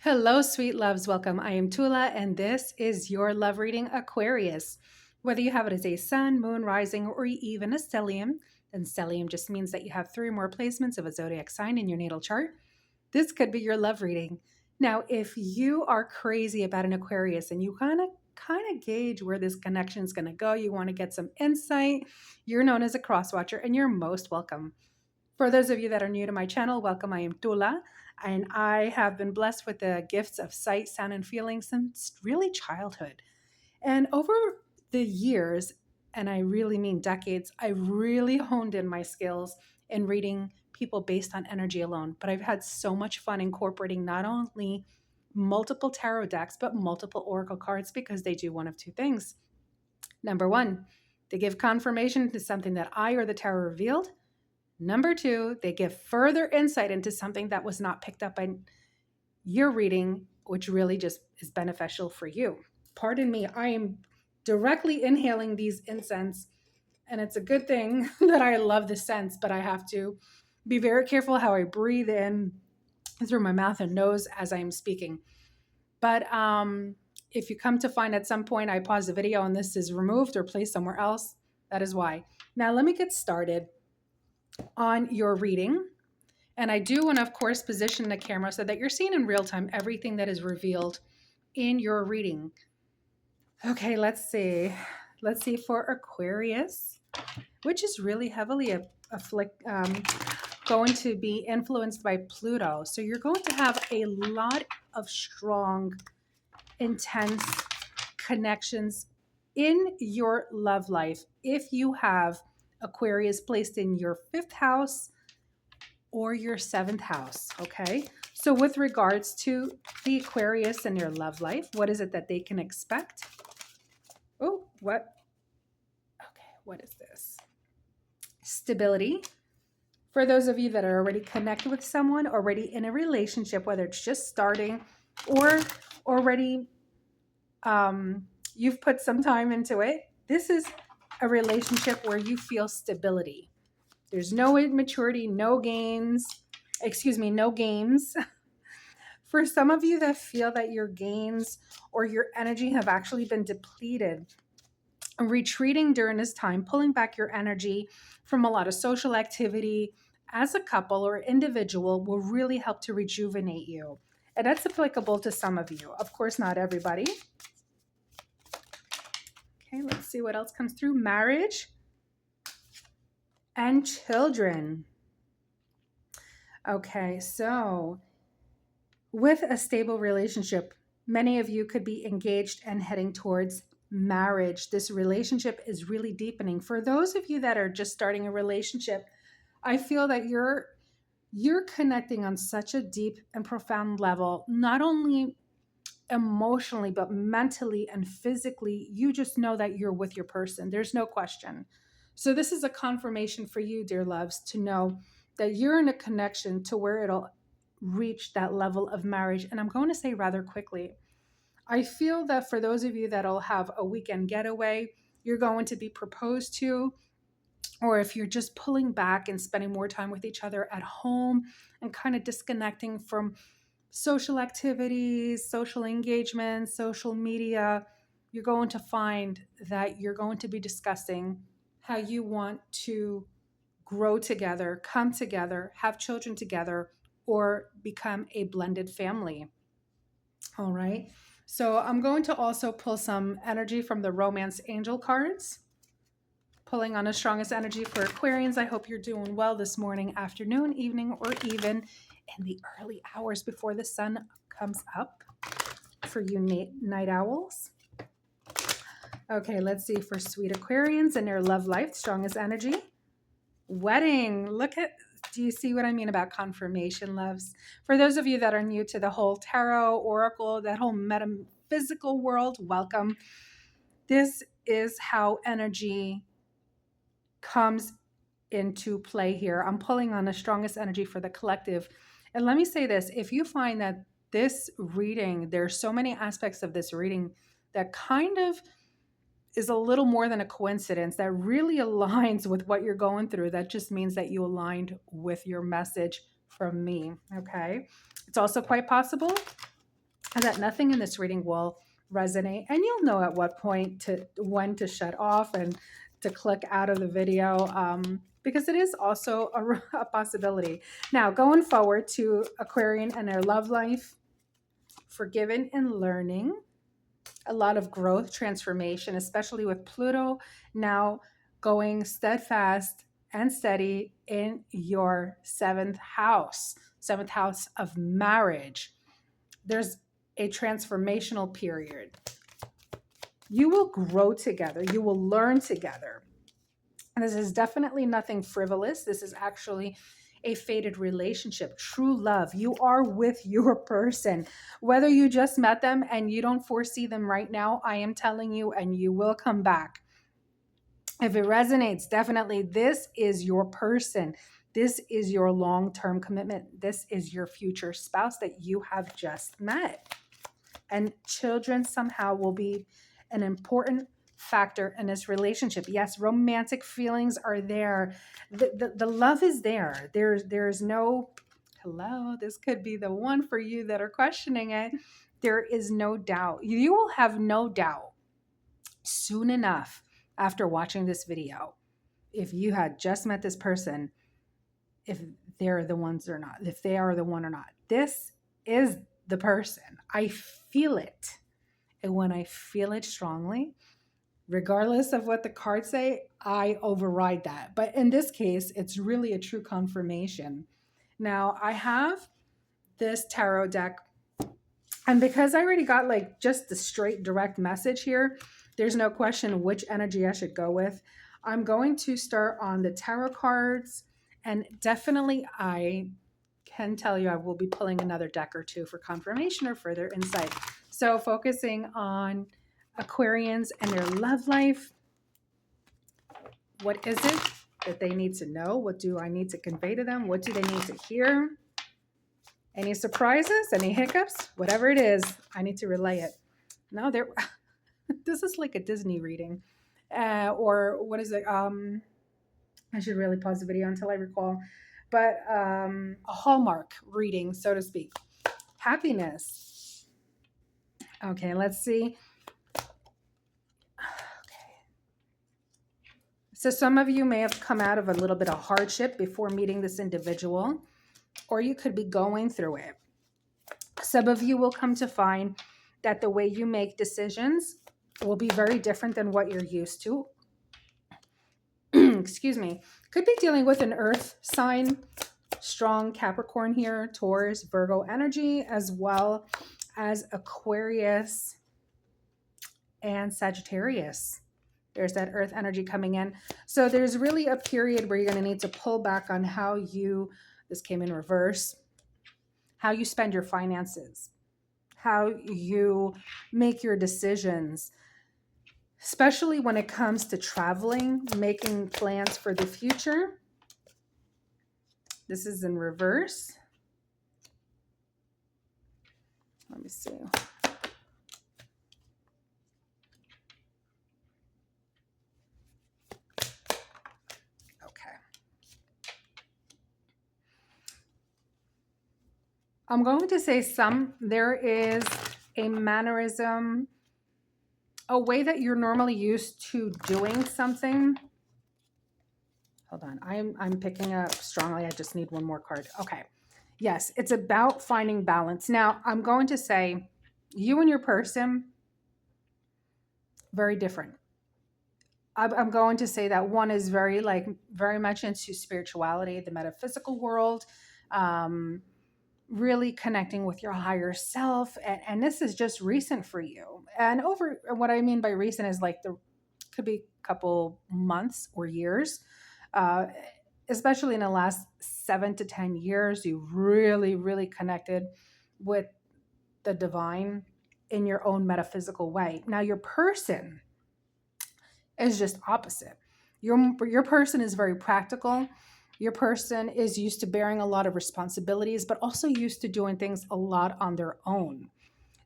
Hello, sweet loves. Welcome. I am Tula, and this is your love reading, Aquarius. Whether you have it as a sun, moon, rising, or even a stellium, then stellium just means that you have three or more placements of a zodiac sign in your natal chart. This could be your love reading. Now, if you are crazy about an Aquarius and you kind of gauge where this connection is going to go, you want to get some insight, you're known as a cross watcher, and you're most welcome. For those of you that are new to my channel, welcome. I am Tula, and I have been blessed with the gifts of sight, sound, and feeling since really childhood. And over the years, and I really mean decades, I really honed in my skills in reading people based on energy alone. But I've had so much fun incorporating not only multiple tarot decks, but multiple oracle cards because they do one of two things. Number one, they give confirmation to something that I or the tarot revealed. Number two, they give further insight into something that was not picked up by your reading, which really just is beneficial for you. Pardon me, I am directly inhaling these incense, and it's a good thing that I love the scents, but I have to be very careful how I breathe in through my mouth and nose as I'm speaking. But if you come to find at some point I pause the video and this is removed or placed somewhere else, that is why. Now let me get started on your reading. And I do want to, of course, position the camera so that you're seeing in real time everything that is revealed in your reading. Okay, let's see. Let's see for Aquarius, which is really heavily going to be influenced by Pluto. So you're going to have a lot of strong, intense connections in your love life if you have Aquarius placed in your fifth house or your seventh house. Okay. So with regards to the Aquarius and your love life, what is it that they can expect? Oh, what? Okay. What is this? Stability. For those of you that are already connected with someone, already in a relationship, whether it's just starting or already you've put some time into it, this is a relationship where you feel stability. There's no immaturity, no games. For some of you that feel that your gains or your energy have actually been depleted, retreating during this time, pulling back your energy from a lot of social activity as a couple or individual will really help to rejuvenate you. And that's applicable to some of you. Of course, not everybody. Okay, let's see what else comes through. Marriage and children. Okay, so with a stable relationship, many of you could be engaged and heading towards marriage. This relationship is really deepening. For those of you that are just starting a relationship, I feel that you're connecting on such a deep and profound level, not only emotionally, but mentally and physically. You just know that you're with your person. There's no question. So this is a confirmation for you, dear loves, to know that you're in a connection to where it'll reach that level of marriage. And I'm going to say rather quickly. I feel that for those of you that'll have a weekend getaway, you're going to be proposed to, or if you're just pulling back and spending more time with each other at home and kind of disconnecting from social activities, social engagements, social media, you're going to find that you're going to be discussing how you want to grow together, come together, have children together, or become a blended family. All right. So I'm going to also pull some energy from the Romance Angel cards. Pulling on the strongest energy for Aquarians. I hope you're doing well this morning, afternoon, evening, or even in the early hours before the sun comes up for you night owls. Okay, let's see for sweet Aquarians and their love life, strongest energy. Wedding. Do you see what I mean about confirmation, loves? For those of you that are new to the whole tarot, oracle, that whole metaphysical world, welcome. This is how energy comes into play here. I'm pulling on the strongest energy for the collective. And let me say this, if you find that this reading, there's so many aspects of this reading that kind of is a little more than a coincidence, that really aligns with what you're going through, that just means that you aligned with your message from me, okay? It's also quite possible that nothing in this reading will resonate, and you'll know at what point when to shut off and to click out of the video, because it is also a possibility. Now, going forward to Aquarian and their love life, forgiven and learning, a lot of growth, transformation, especially with Pluto now going steadfast and steady in your seventh house of marriage. There's a transformational period. You will grow together, you will learn together. And this is definitely nothing frivolous. This is actually a fated relationship, true love. You are with your person. Whether you just met them and you don't foresee them right now, I am telling you, and you will come back. If it resonates, definitely this is your person. This is your long-term commitment. This is your future spouse that you have just met. And children somehow will be an important factor in this relationship. Yes, romantic feelings are there. The love is there. There's no, hello, this could be the one for you that are questioning it. There is no doubt. You will have no doubt soon enough after watching this video, if you had just met this person, if they're the ones or not, if they are the one or not. This is the person. I feel it. And when I feel it strongly, regardless of what the cards say, I override that. But in this case, it's really a true confirmation. Now, I have this tarot deck, and because I already got like just the straight direct message here, there's no question which energy I should go with. I'm going to start on the tarot cards, and definitely I can tell you I will be pulling another deck or two for confirmation or further insight. So focusing on Aquarians and their love life. What is it that they need to know? What do I need to convey to them? What do they need to hear? Any surprises? Any hiccups? Whatever it is, I need to relay it. No, this is like a Disney reading. Or what is it? I should really pause the video until I recall. But a Hallmark reading, so to speak. Happiness. Okay, let's see. So some of you may have come out of a little bit of hardship before meeting this individual, or you could be going through it. Some of you will come to find that the way you make decisions will be very different than what you're used to. Excuse me. Could be dealing with an earth sign, strong Capricorn here, Taurus, Virgo energy, as well as Aquarius and Sagittarius. There's that earth energy coming in. So there's really a period where you're going to need to pull back on how you, this came in reverse, how you spend your finances, how you make your decisions, especially when it comes to traveling, making plans for the future. This is in reverse. Let me see. I'm going to say there is a mannerism, a way that you're normally used to doing something. Hold on, I'm picking up strongly. I just need one more card. Okay. Yes, it's about finding balance. Now, I'm going to say you and your person, very different. I'm going to say that one is very much into spirituality, the metaphysical world, really connecting with your higher self. And this is just recent for you. And what I mean by recent is could be a couple months or years, especially in the last 7 to 10 years, you really, really connected with the divine in your own metaphysical way. Now your person is just opposite. Your person is very practical. Your person is used to bearing a lot of responsibilities, but also used to doing things a lot on their own.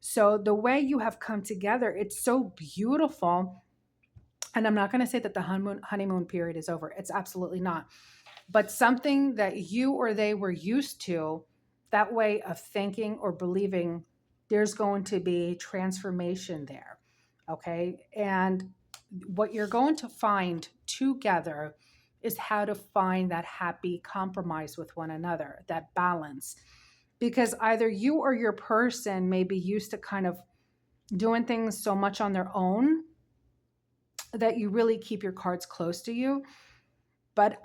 So the way you have come together, it's so beautiful. And I'm not going to say that the honeymoon period is over. It's absolutely not. But something that you or they were used to, that way of thinking or believing there's going to be transformation there. Okay. And what you're going to find together is how to find that happy compromise with one another, that balance. Because either you or your person may be used to kind of doing things so much on their own that you really keep your cards close to you. But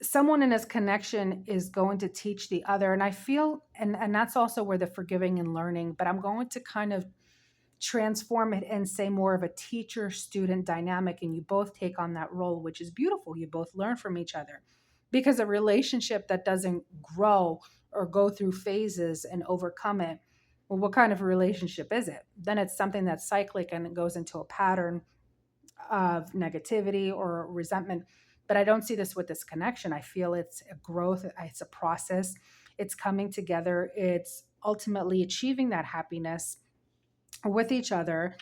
someone in this connection is going to teach the other. And I feel, and that's also where the forgiving and learning, but I'm going to kind of transform it and say more of a teacher student dynamic. And you both take on that role, which is beautiful. You both learn from each other, because a relationship that doesn't grow or go through phases and overcome it, well, what kind of a relationship is it? Then it's something that's cyclic and it goes into a pattern of negativity or resentment. But I don't see this with this connection. I feel it's a growth, it's a process, it's coming together, it's ultimately achieving that happiness with each other,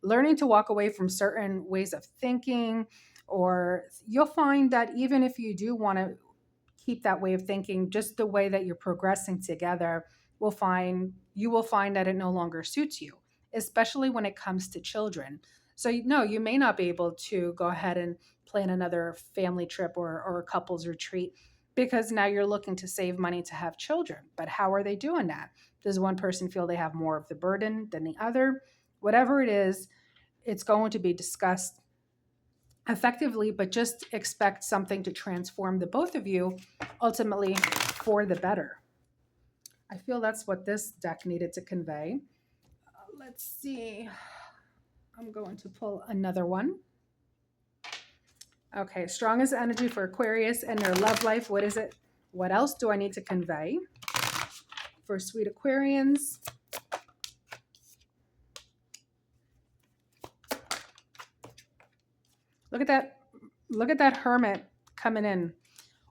learning to walk away from certain ways of thinking. Or you'll find that even if you do want to keep that way of thinking, just the way that you're progressing together, you will find that it no longer suits you, especially when it comes to children. So no, you may not be able to go ahead and plan another family trip or a couples retreat, because now you're looking to save money to have children. But how are they doing that? Does one person feel they have more of the burden than the other? Whatever it is, it's going to be discussed effectively, but just expect something to transform the both of you ultimately for the better. I feel that's what this deck needed to convey. Let's see. I'm going to pull another one. Okay, strongest energy for Aquarius and their love life. What is it? What else do I need to convey for sweet Aquarians? Look at that. Look at that Hermit coming in.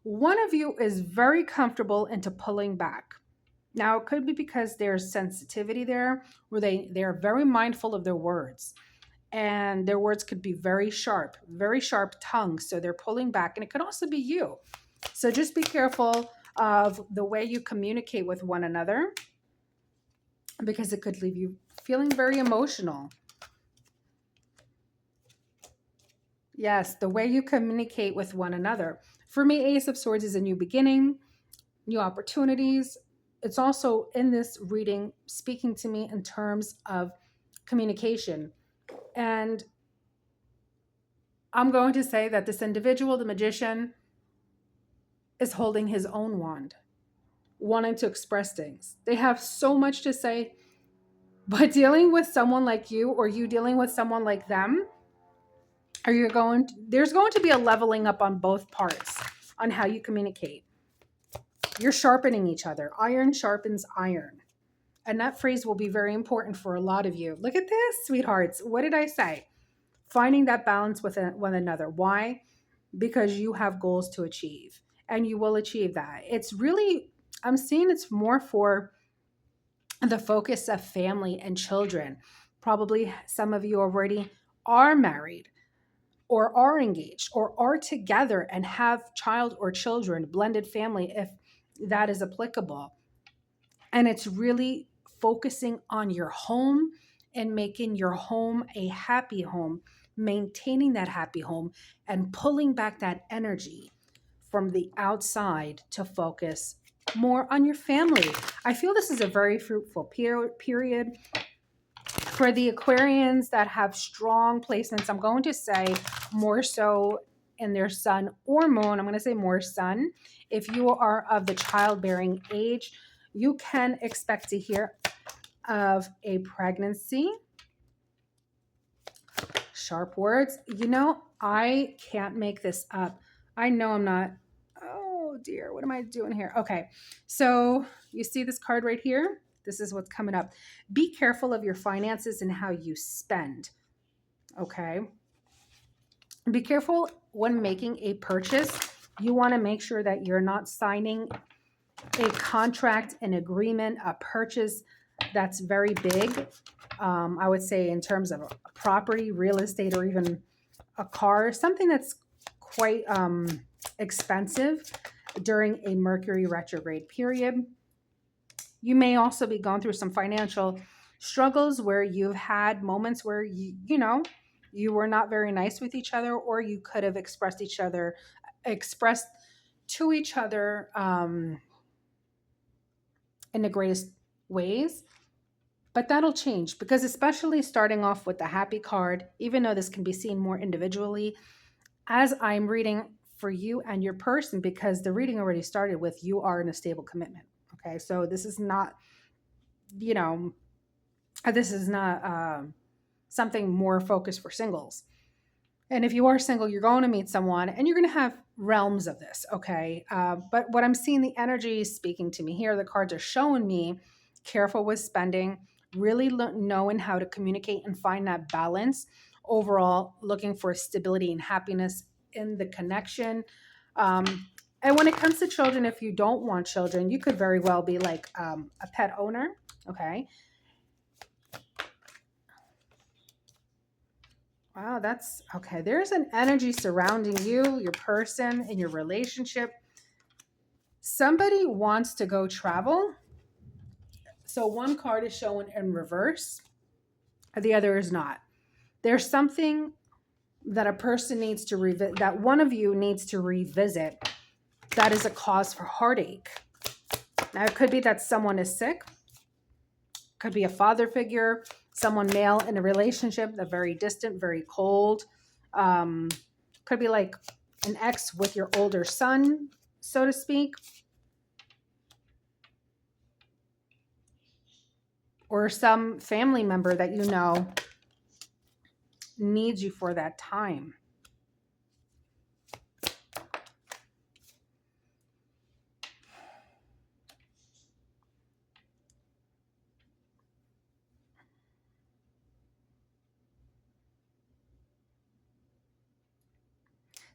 One of you is very comfortable into pulling back. Now, it could be because there's sensitivity there, where they're very mindful of their words. And their words could be very sharp tongue. So they're pulling back. And it could also be you. So just be careful of the way you communicate with one another, because it could leave you feeling very emotional. Yes, the way you communicate with one another. For me, Ace of Swords is a new beginning, new opportunities. It's also in this reading speaking to me in terms of communication. And I'm going to say that this individual, the magician, is holding his own wand, wanting to express things. They have so much to say, but dealing with someone like you, or you dealing with someone like them, there's going to be a leveling up on both parts on how you communicate. You're sharpening each other. Iron sharpens iron. And that phrase will be very important for a lot of you. Look at this, sweethearts. What did I say? Finding that balance with one another. Why? Because you have goals to achieve, and you will achieve that. It's really, I'm seeing it's more for the focus of family and children. Probably some of you already are married, or are engaged, or are together and have child or children, blended family, if that is applicable. And it's really focusing on your home and making your home a happy home, maintaining that happy home, and pulling back that energy from the outside to focus more on your family. I feel this is a very fruitful period. For the Aquarians that have strong placements, I'm going to say more so in their sun or moon. I'm going to say more sun. If you are of the childbearing age, you can expect to hear of a pregnancy. Sharp words. You know, I can't make this up. I know I'm not. Oh dear, what am I doing here? Okay, so you see this card right here? This is what's coming up. Be careful of your finances and how you spend. Okay. Be careful when making a purchase. You want to make sure that you're not signing a contract, an agreement, a purchase that's very big. I would say in terms of a property, real estate, or even a car, something that's quite expensive during a Mercury retrograde period. You may also be going through some financial struggles where you've had moments where you were not very nice with each other, or you could have expressed to each other in the greatest ways. But that'll change, because especially starting off with the happy card, even though this can be seen more individually, as I'm reading for you and your person, because the reading already started with you are in a stable commitment. Okay, so this is not, you know, this is not something more focused for singles. And if you are single, you're going to meet someone and you're going to have realms of this. Okay. But what I'm seeing, the energy is speaking to me here. The cards are showing me careful with spending, really knowing how to communicate and find that balance. Overall, looking for stability and happiness in the connection. And when it comes to children, if you don't want children, you could very well be like a pet owner. Okay. Wow, that's okay. There's an energy surrounding you, your person, and your relationship. Somebody wants to go travel. So one card is showing in reverse, the other is not. There's something that a person needs to revisit, that one of you needs to revisit, that is a cause for heartache. Now, it could be that someone is sick, could be a father figure, someone male in a relationship, that very distant, very cold. Could be like an ex with your older son, so to speak. Or some family member that you know needs you for that time.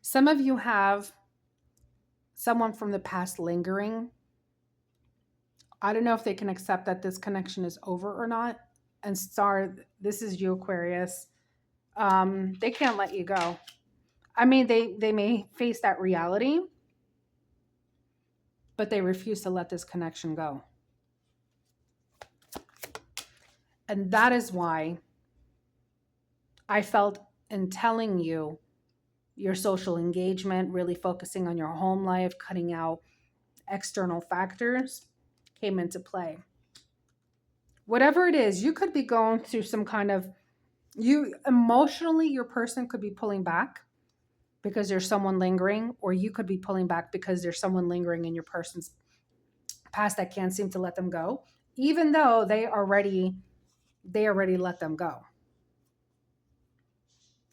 Some of you have someone from the past lingering. I don't know if they can accept that this connection is over or not. And Star, this is you, Aquarius. They can't let you go. I mean, they may face that reality, but they refuse to let this connection go. And that is why I felt in telling you your social engagement, really focusing on your home life, cutting out external factors, came into play. Whatever it is, you could be going through some kind of, you emotionally, your person could be pulling back because there's someone lingering, or you could be pulling back because there's someone lingering in your person's past that can't seem to let them go, even though they already let them go.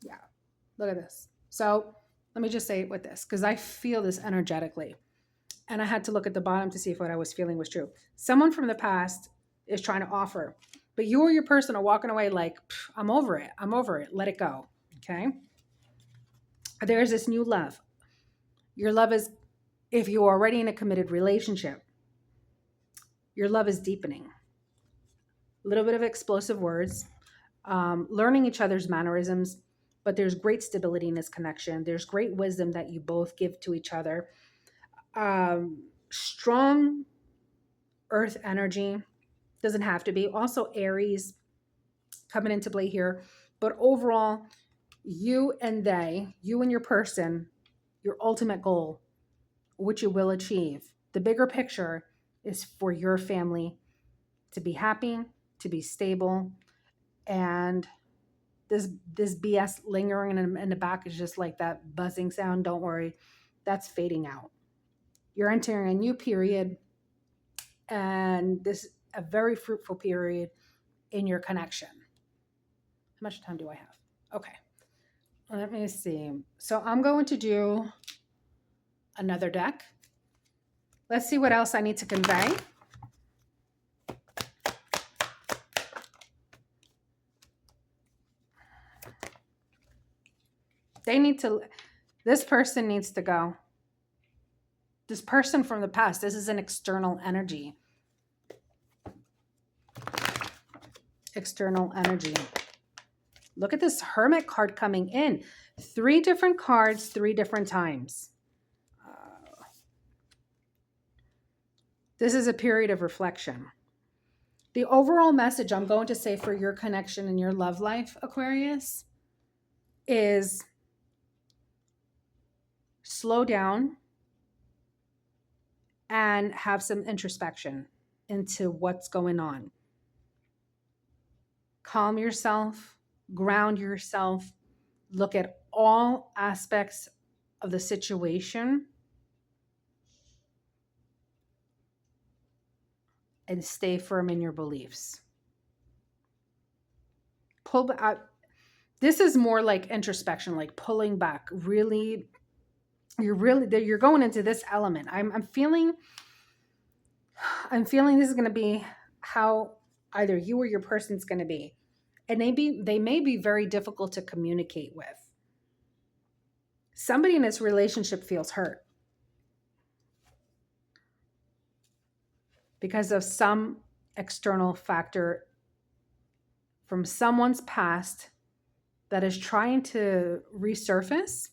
Yeah, look at this. So let me just say it with this, because I feel this energetically. And I had to look at the bottom to see if what I was feeling was true. Someone from the past is trying to offer, but you or your person are walking away like, I'm over it. I'm over it. Let it go. Okay. There's this new love. Your love is, if you're already in a committed relationship, your love is deepening. A little bit of explosive words, learning each other's mannerisms, but there's great stability in this connection. There's great wisdom that you both give to each other. Strong earth energy, doesn't have to be. Also Aries coming into play here. But overall, you and your person, your ultimate goal, which you will achieve. The bigger picture is for your family to be happy, to be stable, and this BS lingering in the back is just like that buzzing sound. Don't worry, that's fading out. You're entering a new period, and this a very fruitful period in your connection. How much time do I have? Okay, let me see. So I'm going to do another deck. Let's see what else I need to convey. This person needs to go. This person from the past, this is an external energy. External energy. Look at this Hermit card coming in. 3 different cards, 3 different times. This is a period of reflection. The overall message I'm going to say for your connection in your love life, Aquarius, is slow down and have some introspection into what's going on. Calm yourself, ground yourself, look at all aspects of the situation, and stay firm in your beliefs. Pull back. This is more like introspection, like pulling back. Really, you're going into this element. I'm feeling this is going to be how either you or your person's going to be, and they may be very difficult to communicate with. Somebody in this relationship feels hurt because of some external factor from someone's past that is trying to resurface,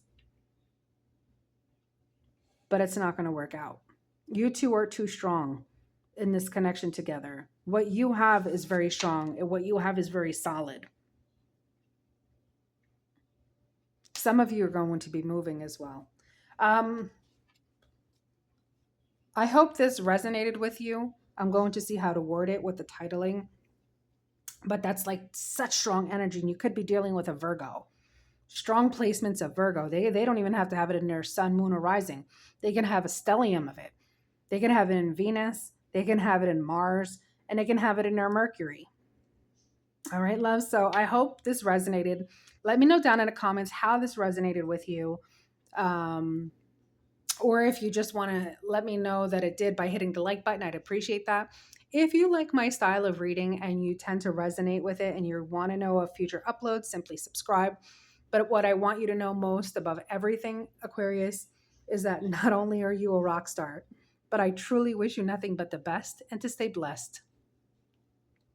but it's not going to work out. You two are too strong in this connection together. What you have is very strong, and what you have is very solid. Some of you are going to be moving as well. I hope this resonated with you. I'm going to see how to word it with the titling, but that's like such strong energy, and you could be dealing with a Virgo. Strong placements of Virgo. They don't even have to have it in their sun, moon, or rising. They can have a stellium of it. They can have it in Venus. They can have it in Mars, and they can have it in their Mercury. All right, love. So I hope this resonated. Let me know down in the comments how this resonated with you. Or if you just want to let me know that it did by hitting the like button, I'd appreciate that. If you like my style of reading and you tend to resonate with it and you want to know of future uploads, simply subscribe. But what I want you to know most above everything, Aquarius, is that not only are you a rock star, but I truly wish you nothing but the best and to stay blessed.